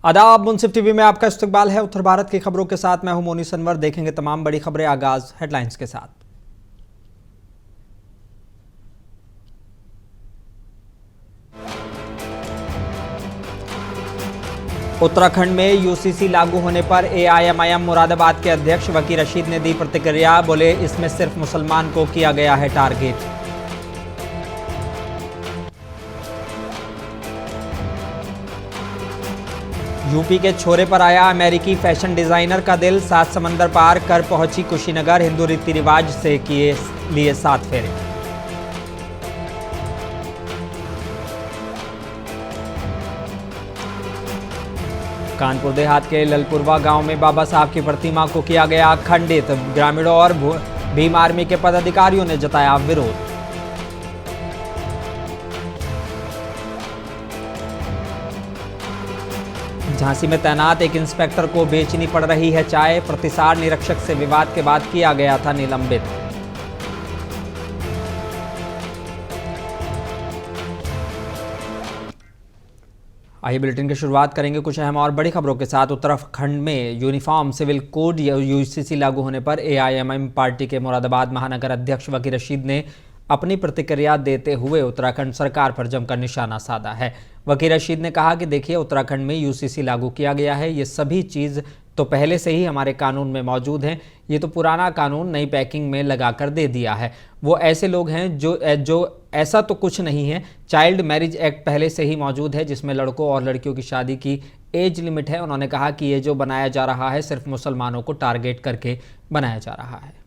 आदाब, मुंसिफ टीवी में आपका इस्तकबाल है। उत्तर भारत की खबरों के साथ मैं हूं मोनी सनवर। देखेंगे तमाम बड़ी खबरें। आगाज हेडलाइंस के साथ। उत्तराखंड में यूसीसी लागू होने पर एआईएमआईएम मुरादाबाद के अध्यक्ष वकील रशीद ने दी प्रतिक्रिया। बोले, इसमें सिर्फ मुसलमान को किया गया है टारगेट। यूपी के छोरे पर आया अमेरिकी फैशन डिजाइनर का दिल। 7 समंदर पार कर पहुंची कुशीनगर। हिंदू रीति रिवाज से लिए 7 फेरे। कानपुर देहात के ललपुरवा गांव में बाबा साहब की प्रतिमा को किया गया खंडित। ग्रामीणों और भीम आर्मी के पदाधिकारियों ने जताया विरोध। झांसी में तैनात एक इंस्पेक्टर को बेचनी पड़ रही है चाय। प्रतिसार निरीक्षक से विवाद के बाद किया गया था निलंबित। आइए बुलेटिन की शुरुआत करेंगे कुछ अहम और बड़ी खबरों के साथ। उत्तराखंड में यूनिफॉर्म सिविल कोड यूसीसी लागू होने पर एआईएमआईएम पार्टी के मुरादाबाद महानगर अध्यक्ष वकील रशीद ने अपनी प्रतिक्रिया देते हुए उत्तराखंड सरकार पर जमकर निशाना साधा है। वकील रशीद ने कहा कि देखिए, उत्तराखंड में यूसीसी लागू किया गया है। ये सभी चीज़ तो पहले से ही हमारे कानून में मौजूद हैं। ये तो पुराना कानून नई पैकिंग में लगा कर दे दिया है। वो ऐसे लोग हैं जो ऐसा तो कुछ नहीं है। चाइल्ड मैरिज एक्ट पहले से ही मौजूद है, जिसमें लड़कों और लड़कियों की शादी की एज लिमिट है। उन्होंने कहा कि ये जो बनाया जा रहा है सिर्फ मुसलमानों को टारगेट करके बनाया जा रहा है।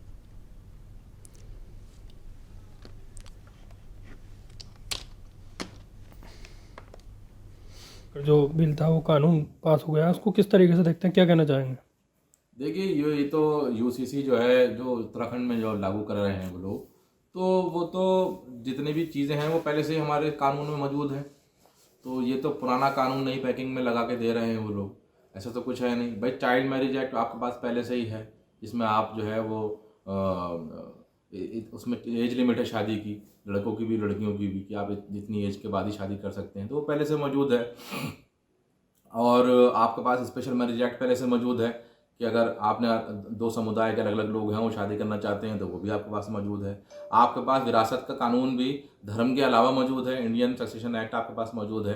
जो बिल था वो कानून पास हो गया, उसको किस तरीके से देखते हैं, क्या कहना चाहेंगे? देखिए, ये तो यूसीसी जो है, जो उत्तराखंड में जो लागू कर रहे हैं वो लोग, तो वो तो जितनी भी चीज़ें हैं वो पहले से ही हमारे कानून में मौजूद हैं। तो ये तो पुराना कानून नई पैकिंग में लगा के दे रहे हैं वो लोग। ऐसा तो कुछ है नहीं भाई। चाइल्ड मैरिज एक्ट आपके पास पहले से ही है, जिसमें आप जो है वो उसमें एज लिमिट है शादी की, लड़कों की भी लड़कियों की भी, कि आप जितनी एज के बाद ही शादी कर सकते हैं। तो वो पहले से मौजूद है। और आपके पास स्पेशल मैरिज एक्ट पहले से मौजूद है कि अगर आपने 2 समुदाय के अलग अलग लोग हैं वो शादी करना चाहते हैं तो वो भी आपके पास मौजूद है। आपके पास विरासत का कानून भी धर्म के अलावा मौजूद है। इंडियन सक्सेशन एक्ट आपके पास मौजूद है।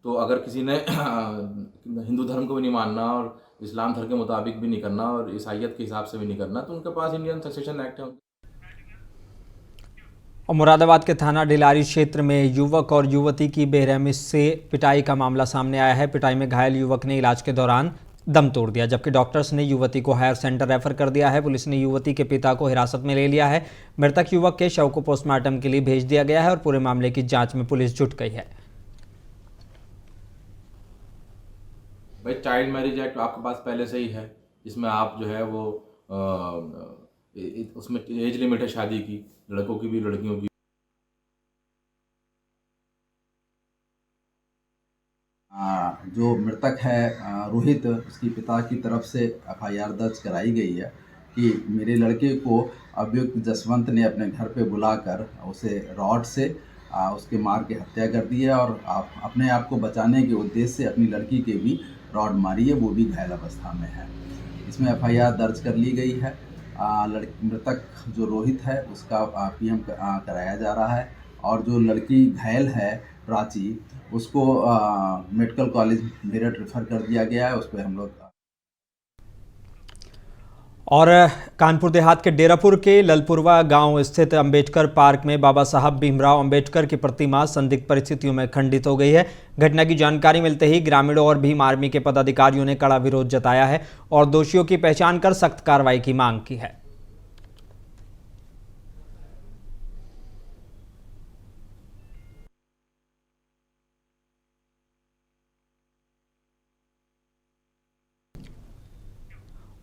तो अगर किसी ने हिंदू धर्म को भी नहीं मानना और इस्लाम धर्म के मुताबिक भी नहीं करना और ईसाइयत के हिसाब से भी नहीं करना, तो उनके पास इंडियन सक्सेशन एक्ट है। और मुरादाबाद के थाना डिलारी क्षेत्र में युवक और युवती की बेरहमी से पिटाई का मामला सामने आया है। पिटाई में घायल युवक ने इलाज के दौरान दम तोड़ दिया, जबकि डॉक्टर्स ने युवती को हायर सेंटर रेफर कर दिया है। पुलिस ने युवती के पिता को हिरासत में ले लिया है। मृतक युवक के शव को पोस्टमार्टम के लिए भेज दिया गया है और पूरे मामले की जांच में पुलिस जुट गई है। भाई, चाइल्ड मैरिज एक्ट आपके पास पहले से ही है, जिसमें आप जो है वो उसमें एज लिमिट है शादी की, लड़कों की भी लड़कियों की। जो मृतक है रोहित, उसकी पिता की तरफ से एफआईआर दर्ज कराई गई है कि मेरे लड़के को अभियुक्त जसवंत ने अपने घर पे बुलाकर उसे रॉड से उसके मार के हत्या कर दी है और अपने आप को बचाने के उद्देश्य से अपनी लड़की के भी रॉड मारी है, वो भी घायल अवस्था में है। इसमें एफआईआर दर्ज कर ली गई है। मृतक जो रोहित है उसका पीएम कराया जा रहा है और जो लड़की घायल है प्राची, उसको मेडिकल कॉलेज मेरठ रेफर कर दिया गया है। उस पर हम लोग और कानपुर देहात के डेरापुर के ललपुरवा गांव स्थित अंबेडकर पार्क में बाबा साहब भीमराव अंबेडकर की प्रतिमा संदिग्ध परिस्थितियों में खंडित हो गई है। घटना की जानकारी मिलते ही ग्रामीणों और भीम आर्मी के पदाधिकारियों ने कड़ा विरोध जताया है और दोषियों की पहचान कर सख्त कार्रवाई की मांग की है।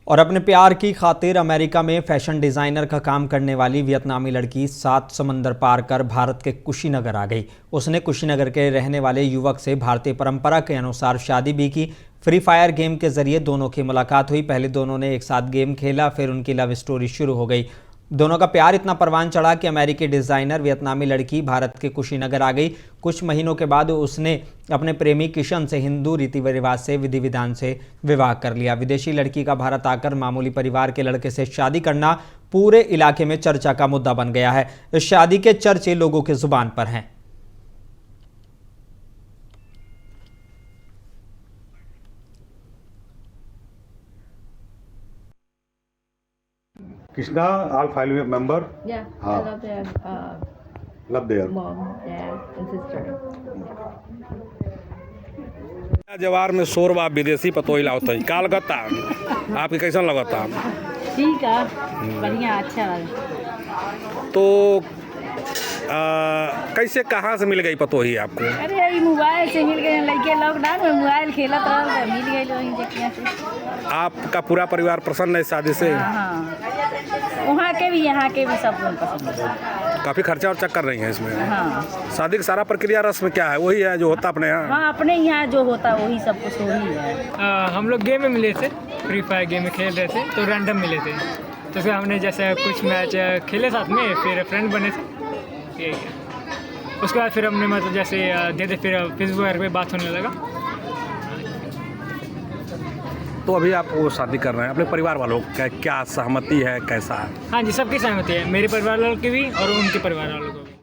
और अपने प्यार की खातिर अमेरिका में फैशन डिज़ाइनर का काम करने वाली वियतनामी लड़की 7 समंदर पार कर भारत के कुशीनगर आ गई। उसने कुशीनगर के रहने वाले युवक से भारतीय परंपरा के अनुसार शादी भी की। फ्री फायर गेम के जरिए दोनों की मुलाकात हुई। पहले दोनों ने एक साथ गेम खेला, फिर उनकी लव स्टोरी शुरू हो गई। दोनों का प्यार इतना परवान चढ़ा कि अमेरिकी डिजाइनर वियतनामी लड़की भारत के कुशीनगर आ गई। कुछ महीनों के बाद उसने अपने प्रेमी किशन से हिंदू रीति रिवाज से विधि विधान से विवाह कर लिया। विदेशी लड़की का भारत आकर मामूली परिवार के लड़के से शादी करना पूरे इलाके में चर्चा का मुद्दा बन गया है। इस शादी के चर्चे लोगों की जुबान पर हैं। Krishna, all five member. Yeah, I Ah. love their Love there. mom, dad, and sister. जवार में शोरबा विदेशी पतोही लाता है कालकत्ता। आपके कैसा लगता? ठीक है, बढ़िया, अच्छा लगा। तो कैसे कहाँ से मिल गई पतोही आपको? अरे ये मोबाइल से मिल गए, लड़के लॉकडाउन में मोबाइल खेलत रहल तो मिल गए वहीं जकिया से। आपका पूरा परिवार प्रसन्न है शादी से? हाँ, वहाँ के भी यहाँ के भी सब लोग पसंद है। काफी खर्चा वर्चा कर रही हैं इसमें? हाँ शादी का सारा प्रक्रिया रस्म क्या है? वही है जो होता अपने यहाँ? हाँ, अपने यहाँ जो होता वही सब कुछ वही है। हम लोग गेम में मिले थे, फ्री फायर गेम में खेल रहे थे तो रैंडम मिले थे, तो फिर हमने जैसे कुछ मैच खेले साथ में, फिर फ्रेंड बने थे। यही है। उसके बाद फिर हमने मतलब जैसे दे फिर फेसबुक वगैरह पे बात होने लगा। तो अभी आप वो शादी कर रहे हैं, अपने परिवार वालों का क्या सहमति है, कैसा है? हाँ जी, सबकी सहमति है, मेरे परिवार वालों की भी और उनके परिवार वालों को भी।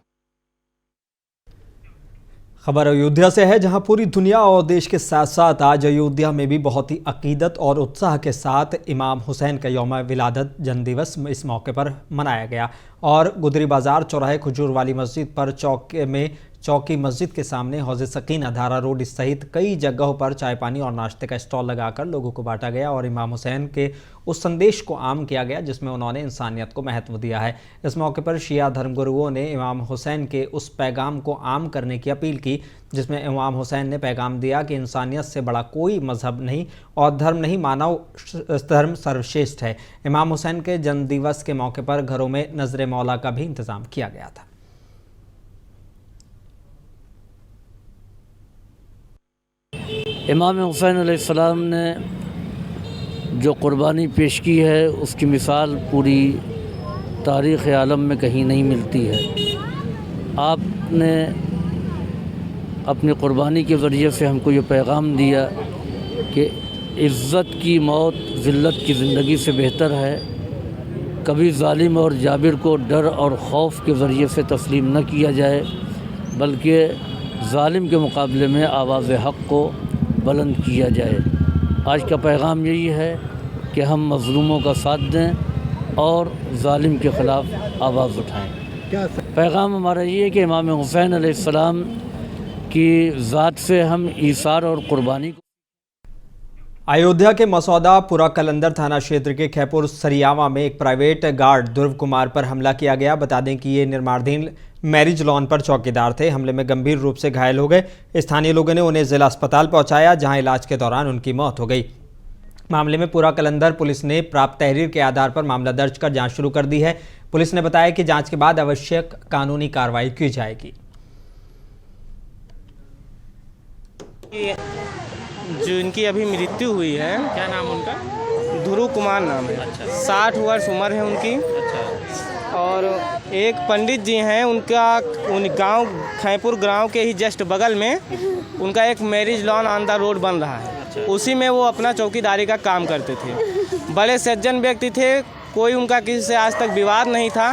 खबर अयोध्या से है, जहां पूरी दुनिया और देश के साथ साथ आज अयोध्या में भी बहुत ही अकीदत और उत्साह के साथ इमाम हुसैन का यौम विलादत जन्मदिवस इस मौके पर मनाया गया। और गुदरी बाजार चौराहे खजूर वाली मस्जिद पर चौकी मस्जिद के सामने हौज़ सकीना धारा रोड सहित कई जगहों पर चाय पानी और नाश्ते का स्टॉल लगाकर लोगों को बांटा गया और इमाम हुसैन के उस संदेश को आम किया गया जिसमें उन्होंने इंसानियत को महत्व दिया है। इस मौके पर शिया धर्मगुरुओं ने इमाम हुसैन के उस पैगाम को आम करने की अपील की जिसमें इमाम हुसैन ने पैगाम दिया कि इंसानियत से बड़ा कोई मजहब नहीं और धर्म नहीं, मानव धर्म सर्वश्रेष्ठ है। इमाम हुसैन के जन्मदिवस के मौके पर घरों में नजर मौला का भी इंतजाम किया गया था। इमाम हुसैन अलैहिस्सलाम ने जो क़ुरबानी पेश की है उसकी मिसाल पूरी तारीख़ आलम में कहीं नहीं मिलती है। आपने अपनी क़ुरबानी के ज़रिए से हमको ये पैगाम दिया कि इज़्ज़त की मौत ज़िल्लत की ज़िंदगी से बेहतर है। कभी ज़ालिम और जाबिर को डर और ख़ौफ के ज़रिए से तस्लीम न किया जाए, बल्कि ज़ालिम के मुकाबले में आवाज़ हक़ को बुलंद किया जाए। आज का पैगाम यही है कि हम मज़लूमों का साथ दें और ज़ालिम के ख़िलाफ़ आवाज़ उठाएं। पैगाम हमारा ये है कि इमाम हुसैन अलैहिस्सलाम की ज़ात से हम ईसार और क़ुरबानी को। अयोध्या के मसौदा पुरा कलंदर थाना क्षेत्र के खैपुर सरियावा में एक प्राइवेट गार्ड ध्रुव कुमार पर हमला किया गया। बता दें कि ये निर्माणाधीन मैरिज लॉन पर चौकीदार थे। हमले में गंभीर रूप से घायल हो गए। स्थानीय लोगों ने उन्हें जिला अस्पताल पहुंचाया, जहां इलाज के दौरान उनकी मौत हो गई। मामले में पुरा कलंदर पुलिस ने प्राप्त तहरीर के आधार पर मामला दर्ज कर जांच शुरू कर दी है। पुलिस ने बताया कि जांच के बाद आवश्यक कानूनी कार्रवाई की जाएगी। जो इनकी अभी मृत्यु हुई है, क्या नाम उनका? ध्रुव कुमार नाम है। अच्छा। 60 वर्ष उम्र है उनकी। अच्छा। और एक पंडित जी हैं, उन गांव खैपुर गांव के ही जस्ट बगल में उनका एक marriage lawn on the road बन रहा है। अच्छा। उसी में वो अपना चौकीदारी का काम करते थे। बड़े सज्जन व्यक्ति थे, कोई उनका किसी से आज तक विवाद नहीं था।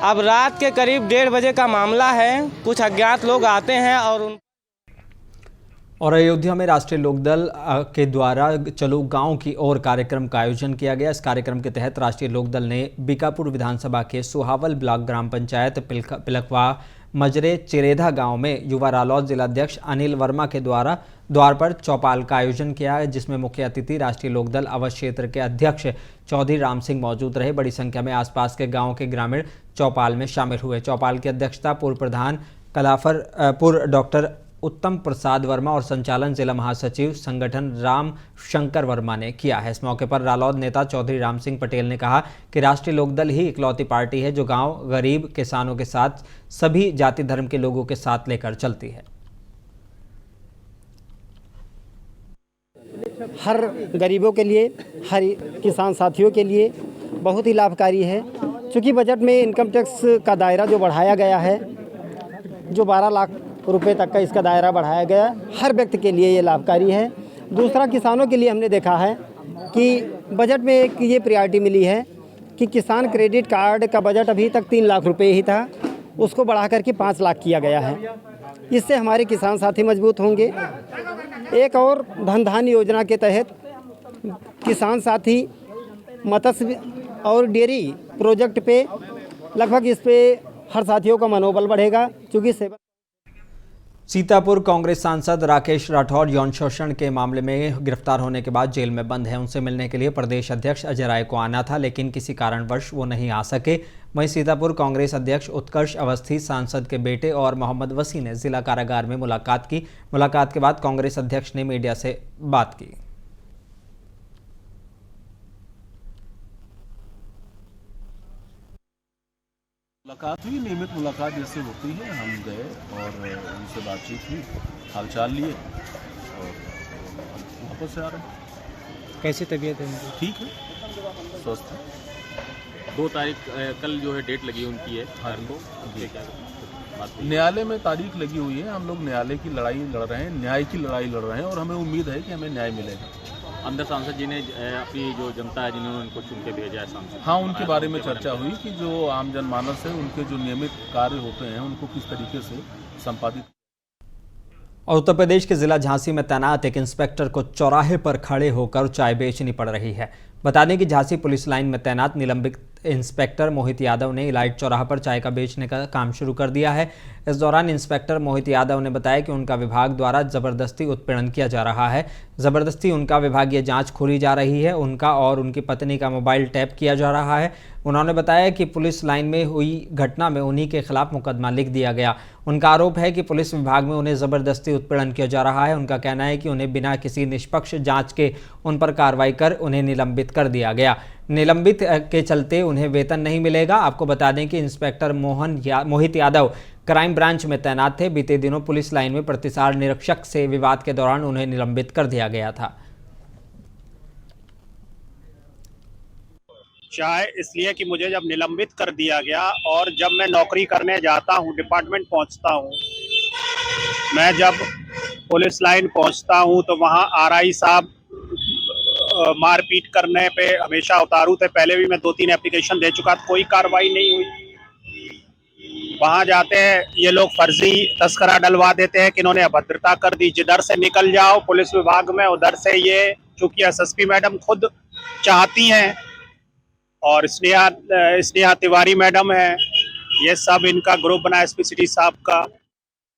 अब रात के करीब 1:30 बजे का मामला है। कुछ अज्ञात लोग आते हैं और अयोध्या में राष्ट्रीय लोकदल के द्वारा चलो गांव की ओर कार्यक्रम का आयोजन किया गया। इस कार्यक्रम के तहत राष्ट्रीय लोकदल ने बीकापुर विधानसभा के सुहावल ब्लॉक ग्राम पंचायत पिलखवा मजरे चिरेधा गांव में युवा रालौद जिलाध्यक्ष अनिल वर्मा के द्वार पर चौपाल का आयोजन किया है, जिसमें मुख्य अतिथि राष्ट्रीय लोकदल अवध क्षेत्र के अध्यक्ष चौधरी राम सिंह मौजूद रहे। बड़ी संख्या में आसपास के गाँव के ग्रामीण चौपाल में शामिल हुए। चौपाल की अध्यक्षता पूर्व प्रधान कलाफरपुर डॉक्टर उत्तम प्रसाद वर्मा और संचालन जिला महासचिव संगठन राम शंकर वर्मा ने किया है। इस मौके पर रालौद नेता चौधरी राम सिंह पटेल ने कहा कि राष्ट्रीय लोकदल ही इकलौती पार्टी है जो गांव, गरीब, किसानों के साथ सभी जाति धर्म के लोगों के साथ लेकर चलती है। हर गरीबों के लिए, हर किसान साथियों के लिए बहुत ही लाभकारी है। चूँकि बजट में इनकम टैक्स का दायरा जो बढ़ाया गया है, जो 12 लाख रुपए तक का इसका दायरा बढ़ाया गया, हर व्यक्ति के लिए ये लाभकारी है। दूसरा, किसानों के लिए हमने देखा है कि बजट में एक ये प्रायोरिटी मिली है कि किसान क्रेडिट कार्ड का बजट अभी तक 3 लाख रुपए ही था, उसको बढ़ा करके 5 लाख किया गया है। इससे हमारे किसान साथी मजबूत होंगे। एक और धन धान योजना के तहत किसान साथी मत्स्य और डेयरी प्रोजेक्ट पे लगभग इस पे हर साथियों का मनोबल बढ़ेगा, क्योंकि सेवा। सीतापुर कांग्रेस सांसद राकेश राठौर यौन शोषण के मामले में गिरफ्तार होने के बाद जेल में बंद हैं। उनसे मिलने के लिए प्रदेश अध्यक्ष अजय राय को आना था, लेकिन किसी कारणवश वो नहीं आ सके। वहीं सीतापुर कांग्रेस अध्यक्ष उत्कर्ष अवस्थी, सांसद के बेटे और मोहम्मद वसी ने जिला कारागार में मुलाकात की। मुलाकात के बाद कांग्रेस अध्यक्ष ने मीडिया से बात की। मुलाकात हुई, नियमित मुलाकात जैसे होती है। हम गए और उनसे बातचीत हुई, हालचाल लिए और वापस से आ रहे हैं। कैसी तबीयत है उनकी? ठीक है, स्वस्थ है। 2 तारीख कल जो है डेट लगी उनकी है। हाँ न्यायालय में तारीख लगी हुई है। हम लोग न्यायालय की लड़ाई लड़ रहे हैं, न्याय की लड़ाई लड़ रहे हैं और हमें उम्मीद है कि हमें न्याय मिलेगा। अंदर सांसद जी ने अपनी जो जनता है जिन्होंने उनको चुन के भेजा है सांसद, हाँ उनके बारे में चर्चा हुई कि जो आम जनमानस है उनके जो नियमित कार्य होते हैं उनको किस तरीके से संपादित। और उत्तर प्रदेश के जिला झांसी में तैनात एक इंस्पेक्टर को चौराहे पर खड़े होकर चाय बेचनी पड़ रही है। बता दें कि झांसी पुलिस लाइन में तैनात निलंबित इंस्पेक्टर मोहित यादव ने इलाइट चौराहा पर चाय का बेचने का काम शुरू कर दिया है। इस दौरान इंस्पेक्टर मोहित यादव ने बताया कि उनका विभाग द्वारा जबरदस्ती उत्पीड़न किया जा रहा है। जबरदस्ती उनका विभागीय जांच खोली जा रही है। उनका और उनकी पत्नी का मोबाइल टैप किया जा रहा है। उन्होंने बताया कि पुलिस लाइन में हुई घटना में उन्हीं के खिलाफ मुकदमा लिख दिया गया। उनका आरोप है कि पुलिस विभाग में उन्हें जबरदस्ती उत्पीड़न किया जा रहा है। उनका कहना है कि उन्हें बिना किसी निष्पक्ष जांच के उन पर कार्रवाई कर उन्हें निलंबित कर दिया गया। निलंबित के चलते उन्हें वेतन नहीं मिलेगा। आपको बता दें कि इंस्पेक्टर मोहित यादव क्राइम ब्रांच में तैनात थे। बीते दिनों पुलिस लाइन में प्रतिसार निरीक्षक से विवाद के दौरान उन्हें निलंबित कर दिया गया था। चाहे इसलिए कि मुझे जब निलंबित कर दिया गया और जब मैं नौकरी करने जाता हूं, डिपार्टमेंट पहुंचता हूं, मैं जब पुलिस लाइन पहुंचता हूं तो वहां आरआई साहब मारपीट करने पे हमेशा उतारू थे। पहले भी मैं 2-3 एप्लीकेशन दे चुका था, कोई कार्रवाई नहीं हुई। वहां जाते हैं ये लोग फर्जी तस्करा डलवा देते हैं कि इन्होंने अभद्रता कर दी, जिधर से निकल जाओ पुलिस विभाग में उधर से ये, चूंकि एसएसपी मैडम खुद चाहती हैं और स्नेहा तिवारी मैडम है, ये सब इनका ग्रुप बना एसपी सिटी साहब का।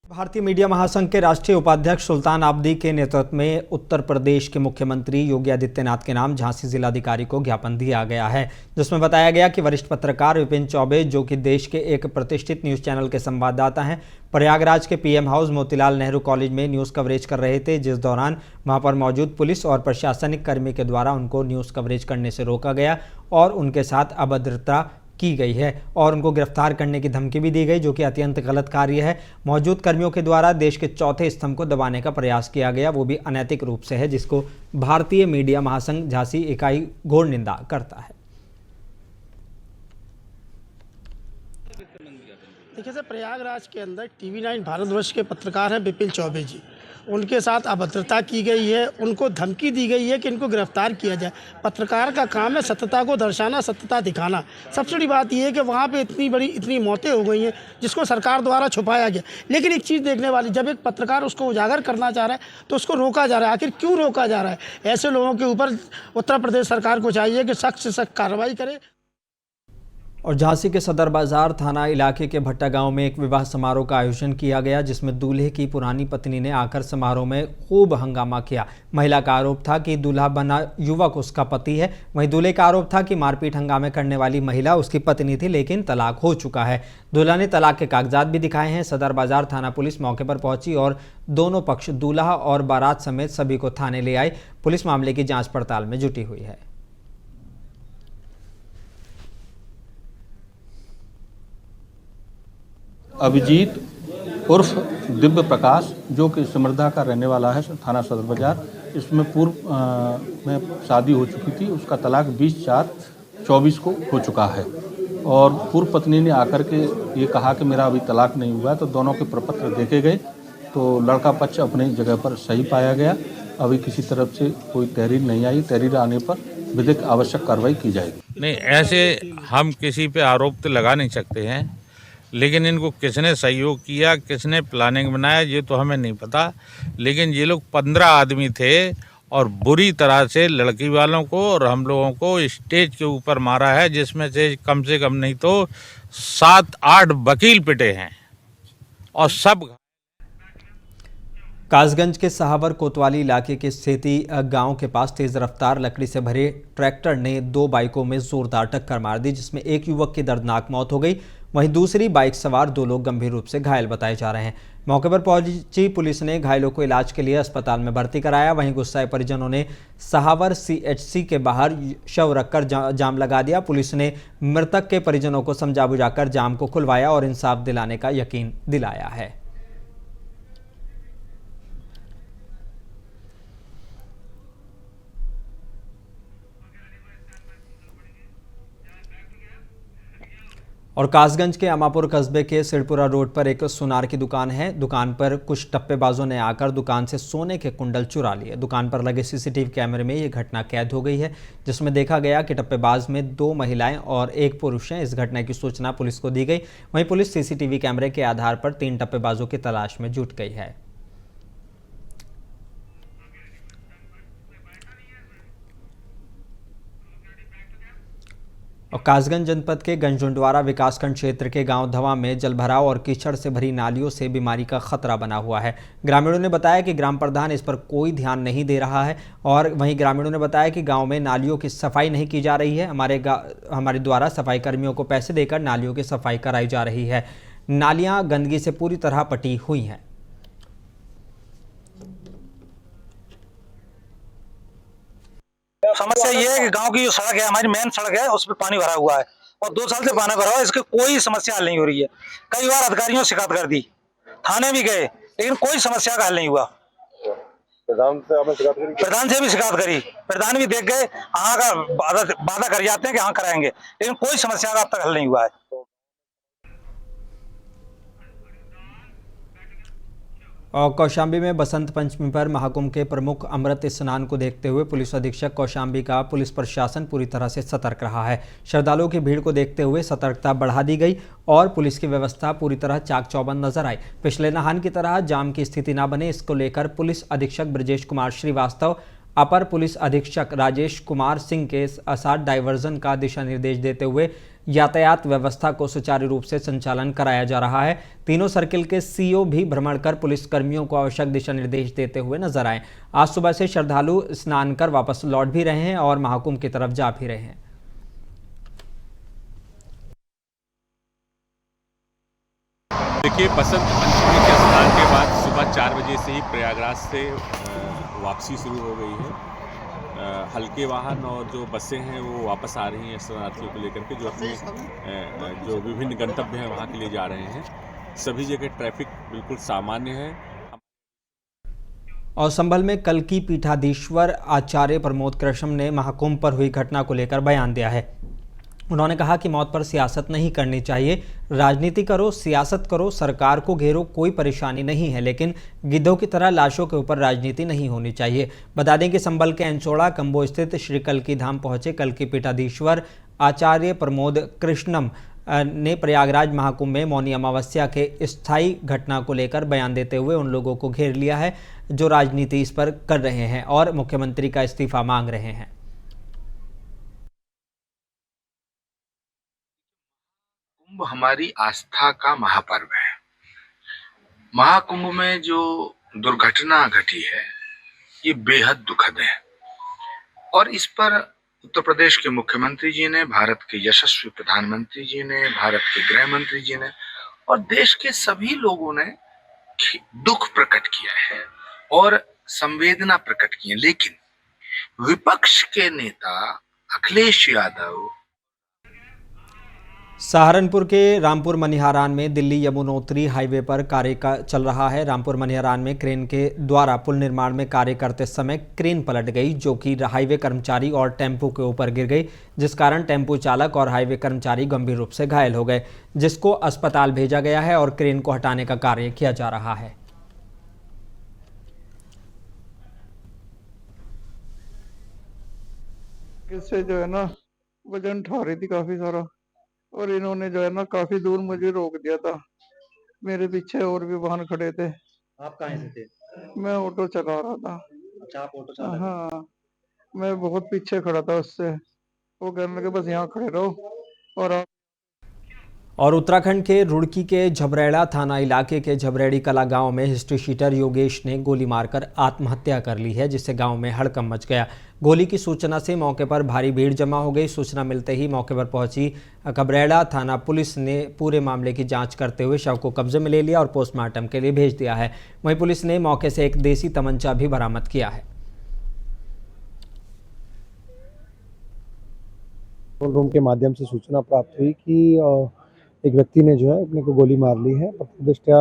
भारतीय मीडिया महासंघ के राष्ट्रीय उपाध्यक्ष सुल्तान आब्दी के नेतृत्व में उत्तर प्रदेश के मुख्यमंत्री योगी आदित्यनाथ के नाम झांसी जिलाधिकारी को ज्ञापन दिया गया है, जिसमें बताया गया कि वरिष्ठ पत्रकार विपिन चौबे, जो कि देश के एक प्रतिष्ठित न्यूज़ चैनल के संवाददाता हैं, प्रयागराज के PM house Motilal Nehru college में न्यूज़ कवरेज कर रहे थे, जिस दौरान वहां पर मौजूद पुलिस और प्रशासनिक कर्मी के द्वारा उनको न्यूज़ कवरेज करने से रोका गया और उनके साथ अभद्रता की गई है और उनको गिरफ्तार करने की धमकी भी दी गई, जो कि अत्यंत गलत कार्य है। मौजूद कर्मियों के द्वारा देश के चौथे स्तंभ को दबाने का प्रयास किया गया, वो भी अनैतिक रूप से है, जिसको भारतीय मीडिया महासंघ झांसी इकाई घोर निंदा करता है। देखिए सर, प्रयागराज के अंदर TV9 भारतवर्ष के पत्रकार हैं विपिन चौबे जी, उनके साथ अभद्रता की गई है, उनको धमकी दी गई है कि इनको गिरफ्तार किया जाए। पत्रकार का काम है सत्यता को दर्शाना, सत्यता दिखाना। सबसे बड़ी बात यह है कि वहाँ पे इतनी मौतें हो गई हैं जिसको सरकार द्वारा छुपाया गया। लेकिन एक चीज़ देखने वाली, जब एक पत्रकार उसको उजागर करना चाह रहा है तो उसको रोका जा रहा है। आखिर क्यों रोका जा रहा है? ऐसे लोगों के ऊपर उत्तर प्रदेश सरकार को चाहिए कि सख्त से सख्त कार्रवाई करे। और झांसी के सदर बाजार थाना इलाके के भट्टा गांव में एक विवाह समारोह का आयोजन किया गया, जिसमें दूल्हे की पुरानी पत्नी ने आकर समारोह में खूब हंगामा किया। महिला का आरोप था कि दूल्हा बना युवक उसका पति है। वहीं दूल्हे का आरोप था कि मारपीट हंगामे करने वाली महिला उसकी पत्नी थी, लेकिन तलाक हो चुका है। दूल्हा ने तलाक के कागजात भी दिखाए हैं। सदर बाजार थाना पुलिस मौके पर पहुंची और दोनों पक्ष दूल्हा और बारात समेत सभी को थाने ले आई। पुलिस मामले की जाँच पड़ताल में जुटी हुई है। अभिजीत उर्फ दिव्य प्रकाश, जो कि सिमरदा का रहने वाला है, थाना सदर बाजार, इसमें पूर्व में शादी हो चुकी थी। उसका तलाक 20/4 24 को हो चुका है। और पूर्व पत्नी ने आकर के ये कहा कि मेरा अभी तलाक नहीं हुआ है, तो दोनों के प्रपत्र देखे गए तो लड़का पक्ष अपनी जगह पर सही पाया गया। अभी किसी तरफ से कोई तहरीर नहीं आई। तहरीर आने पर विधिक आवश्यक कार्रवाई की जाएगी। नहीं, ऐसे हम किसी पे आरोप तो लगा नहीं सकते हैं, लेकिन इनको किसने सहयोग किया, किसने प्लानिंग बनाया, ये तो हमें नहीं पता। लेकिन ये लोग 15 आदमी थे और बुरी तरह से लड़की वालों को और हम लोगों को स्टेज के ऊपर मारा है, जिसमें से कम नहीं तो 7-8 वकील पिटे हैं और सब। कासगंज के सहावर कोतवाली इलाके के स्थिति गांव के पास तेज रफ्तार लकड़ी से भरे ट्रैक्टर ने 2 बाइकों में जोरदार टक्कर मार दी, जिसमें एक युवक की दर्दनाक मौत हो गई। वहीं दूसरी बाइक सवार 2 लोग गंभीर रूप से घायल बताए जा रहे हैं। मौके पर पहुंची पुलिस ने घायलों को इलाज के लिए अस्पताल में भर्ती कराया। वहीं गुस्साए परिजनों ने सहावर CHC के बाहर शव रखकर जाम लगा दिया। पुलिस ने मृतक के परिजनों को समझा बुझाकर जाम को खुलवाया और इंसाफ दिलाने का यकीन दिलाया है। और कासगंज के अमापुर कस्बे के सिड़पुरा रोड पर एक सुनार की दुकान है। दुकान पर कुछ टप्पेबाजों ने आकर दुकान से सोने के कुंडल चुरा लिए। दुकान पर लगे CCTV कैमरे में ये घटना कैद हो गई है, जिसमें देखा गया कि टप्पेबाज में 2 महिलाएं और 1 पुरुष हैं। इस घटना की सूचना पुलिस को दी गई। वहीं पुलिस CCTV कैमरे के आधार पर 3 टप्पेबाजों की तलाश में जुट गई है। और कासगंज जनपद के गंजुंडवारा विकासखंड क्षेत्र के गांव धवा में जलभराव और कीचड़ से भरी नालियों से बीमारी का खतरा बना हुआ है। ग्रामीणों ने बताया कि ग्राम प्रधान इस पर कोई ध्यान नहीं दे रहा है और वहीं ग्रामीणों ने बताया कि गांव में नालियों की सफाई नहीं की जा रही है। हमारे द्वारा सफाई कर्मियों को पैसे देकर नालियों की सफाई कराई जा रही है। नालियां गंदगी से पूरी तरह पटी हुई हैं। समस्या ये है कि गांव की जो सड़क है, हमारी मेन सड़क है, उस पर पानी भरा हुआ है और 2 साल से पानी भरा हुआ है। इसकी कोई समस्या हल नहीं हो रही है। कई बार अधिकारियों से शिकायत कर दी, थाने भी गए, लेकिन कोई समस्या का हल नहीं हुआ। प्रधान से आपने शिकायत करी? प्रधान से भी शिकायत करी। प्रधान भी देख गए, हाँ का वादा कर जाते हैं कि हाँ कराएंगे, लेकिन कोई समस्या का अब तक हल नहीं हुआ है। और कौशाम्बी में बसंत पंचमी पर महाकुंभ के प्रमुख अमृत स्नान को देखते हुए पुलिस अधीक्षक कौशाम्बी का पुलिस प्रशासन पूरी तरह से सतर्क रहा है। श्रद्धालुओं की भीड़ को देखते हुए सतर्कता बढ़ा दी गई और पुलिस की व्यवस्था पूरी तरह चाक चौबंद नजर आई। पिछले नहान की तरह जाम की स्थिति न बने, इसको लेकर पुलिस अधीक्षक ब्रजेश कुमार श्रीवास्तव, अपर पुलिस अधीक्षक राजेश कुमार सिंह के असाध डायवर्जन का दिशा निर्देश देते हुए यातायात व्यवस्था को सुचारू रूप से संचालन कराया जा रहा है। तीनों सर्किल के CO भी भ्रमण कर पुलिस कर्मियों को आवश्यक दिशा निर्देश देते हुए नजर आए। आज सुबह से श्रद्धालु स्नान कर वापस लौट भी रहे हैं और महाकुंभ की तरफ जा भी रहे हैं। देखिए, बसंत पंचमी के स्नान के बाद सुबह 4 बजे से ही प्रयागराज से वापसी शुरू हो गई है। हल्के वाहन और जो बसें हैं वो वापस आ रही हैं शरणार्थियों को लेकर के, जो अपने जो विभिन्न गंतव्य हैं वहाँ के लिए जा रहे हैं। सभी जगह ट्रैफिक बिल्कुल सामान्य है। और संभल में कल की पीठाधीश्वर आचार्य प्रमोद कृष्ण ने महाकुंभ पर हुई घटना को लेकर बयान दिया है। उन्होंने कहा कि मौत पर सियासत नहीं करनी चाहिए। राजनीति करो, सियासत करो, सरकार को घेरो, कोई परेशानी नहीं है, लेकिन गिद्धों की तरह लाशों के ऊपर राजनीति नहीं होनी चाहिए। बता दें कि संभल के अंचोड़ा कंबो स्थित श्री कल्की धाम पहुंचे कल की पीठाधीश्वर आचार्य प्रमोद कृष्णम ने प्रयागराज महाकुंभ में मौनी अमावस्या के स्थायी घटना को लेकर बयान देते हुए उन लोगों को घेर लिया है जो राजनीति इस पर कर रहे हैं और मुख्यमंत्री का इस्तीफा मांग रहे हैं। कुंभ हमारी आस्था का महापर्व है। महाकुंभ में जो दुर्घटना घटी है ये बेहद दुखद है और इस पर उत्तर प्रदेश के मुख्यमंत्री जी ने, भारत के यशस्वी प्रधानमंत्री जी ने, भारत के गृह मंत्री जी ने और देश के सभी लोगों ने दुख प्रकट किया है और संवेदना प्रकट की है। लेकिन विपक्ष के नेता अखिलेश यादव सहारनपुर के रामपुर मनिहारान में दिल्ली यमुनोत्री हाईवे पर कार्य चल रहा है। रामपुर मनिहारान में क्रेन के द्वारा पुल निर्माण में कार्य करते समय क्रेन पलट गई, जो कि हाईवे कर्मचारी और टेम्पो के ऊपर गिर गई, जिस कारण टेम्पो चालक और हाईवे कर्मचारी गंभीर रूप से घायल हो गए, जिसको अस्पताल भेजा गया है और क्रेन को हटाने का कार्य किया जा रहा है। इससे जो है ना वजन उठा रही थी काफी सारा, और इन्होंने जो है ना काफी दूर मुझे रोक दिया था। मेरे पीछे और भी वाहन खड़े थे। आप कहाँ से थे? मैं ऑटो चला रहा था। अच्छा, आप ऑटो चला रहे थे? हाँ, मैं बहुत पीछे खड़ा था उससे। वो कहने लगे बस यहाँ खड़े रहो। और उत्तराखंड के रुड़की के झबरेड़ा थाना इलाके के झबरेड़ी कला गांव में हिस्ट्री शीटर योगेश ने गोली मारकर आत्महत्या कर ली है, जिससे गांव में हड़कंप मच गया। गोली की सूचना से मौके पर भारी भीड़ जमा हो गई। सूचना मिलते ही मौके पर पहुंची कबरेड़ा थाना पुलिस ने पूरे मामले की जांच करते हुए शव को कब्जे में ले लिया और पोस्टमार्टम के लिए भेज दिया है। वहीं पुलिस ने मौके से एक देसी तमंचा भी बरामद किया है। रूम के माध्यम से सूचना प्राप्त हुई कि एक व्यक्ति ने जो है अपने को गोली मार ली है। प्रथम दृष्टया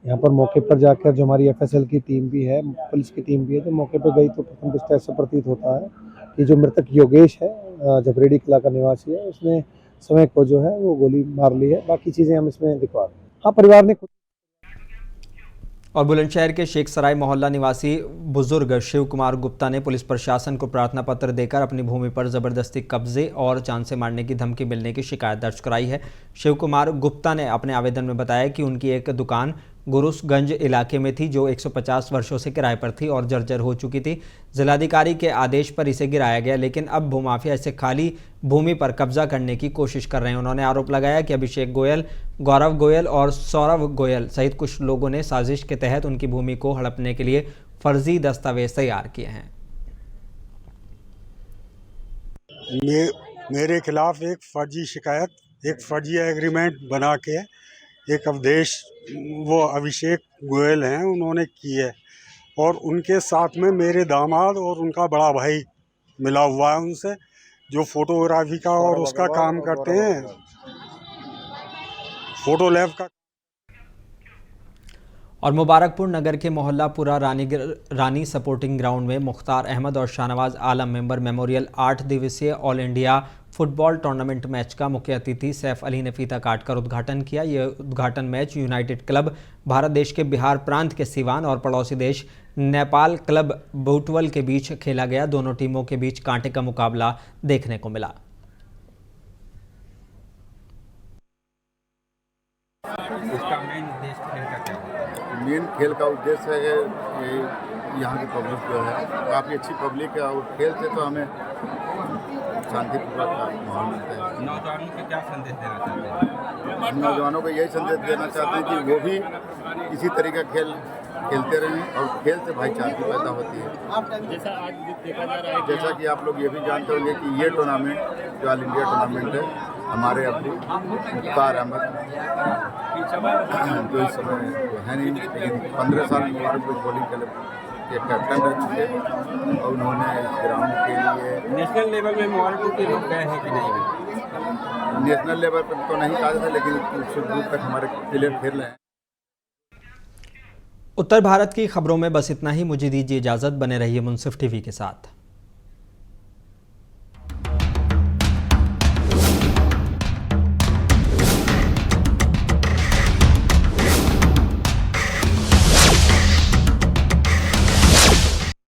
यहाँ पर मौके पर जाकर जो हमारी FSL की टीम भी है, पुलिस की टीम भी है, जो मौके पर गई तो प्रथम दृष्टया ऐसा प्रतीत होता है कि जो मृतक योगेश है, झबरेड़ी कला का निवासी है, उसने समय को जो है वो गोली मार ली है। बाकी चीज़ें हम इसमें दिखवा रहे हैं। हाँ, परिवार ने और बुलंदशहर के शेख सराय मोहल्ला निवासी बुजुर्ग शिव कुमार गुप्ता ने पुलिस प्रशासन को प्रार्थना पत्र देकर अपनी भूमि पर जबरदस्ती कब्जे और जान से मारने की धमकी मिलने की शिकायत दर्ज कराई है। शिव कुमार गुप्ता ने अपने आवेदन में बताया कि उनकी एक दुकान गुरुसगंज इलाके में थी, जो 150 वर्षों से किराए पर थी और जर्जर हो चुकी थी। जिलाधिकारी के आदेश पर इसे गिराया गया, लेकिन अब भूमाफिया इसे खाली भूमि पर कब्जा करने की कोशिश कर रहे हैं। उन्होंने आरोप लगाया कि अभिषेक गोयल, गौरव गोयल और सौरभ गोयल सहित कुछ लोगों ने साजिश के तहत उनकी भूमि को हड़पने के लिए फर्जी दस्तावेज तैयार किए हैं। मेरे खिलाफ एक फर्जी शिकायत, एक फर्जी एग्रीमेंट बना के एक अवधेश, वो अभिषेक गोयल हैं, उन्होंने की है, और उनके साथ में मेरे दामाद और उनका बड़ा भाई मिला हुआ है उनसे, जो फोटोग्राफी का और उसका काम करते हैं, फोटो लैब का। और मुबारकपुर नगर के मोहल्लापुरा रानी सपोर्टिंग ग्राउंड में मुख्तार अहमद और शाहनवाज आलम मेंबर मेमोरियल 8 दिवसीय all India football tournament match का मुख्य अतिथि सैफ अली ने फीता काटकर उद्घाटन किया। यह उद्घाटन मैच यूनाइटेड क्लब भारत देश के बिहार प्रांत के सिवान और पड़ोसी देश नेपाल क्लब बोटवल के बीच खेला गया। दोनों टीमों के बीच कांटे का मुकाबला देखने को मिला। मेन खेल का उद्देश्य है कि यहाँ की पब्लिक जो है काफ़ी अच्छी पब्लिक है, और खेल से तो हमें शांतिपूर्वक माहौल मिलता है। नौजवानों को क्या संदेश देना चाहते हैं? हम नौजवानों को यही संदेश देना चाहते हैं कि वो भी इसी तरीके का खेल खेलते रहें, और खेल से भाईचारगी पैदा होती है। जैसा आज देखा जा रहा है, जैसा कि आप लोग ये भी जानते होंगे कि ये टूर्नामेंट जो ऑल इंडिया टूर्नामेंट है, हमारे अपने मुख्तार अहमद जो इस समय है नहीं, लेकिन 15 साल मुबारकपुर बॉलिंग क्लब के कैप्टन रह चुके हैं, और उन्होंने इस ग्राउंड के लिए नेशनल लेवल में मुबारकपुर के लोग गए हैं कि नहीं? नेशनल लेवल पर तो नहीं कहा जाता, लेकिन कुछ दूर तक हमारे प्लेयर खेल रहे हैं। उत्तर भारत की खबरों में बस इतना ही। मुझे दीजिए इजाज़त। बने रहिए मुंसिफ टीवी के साथ।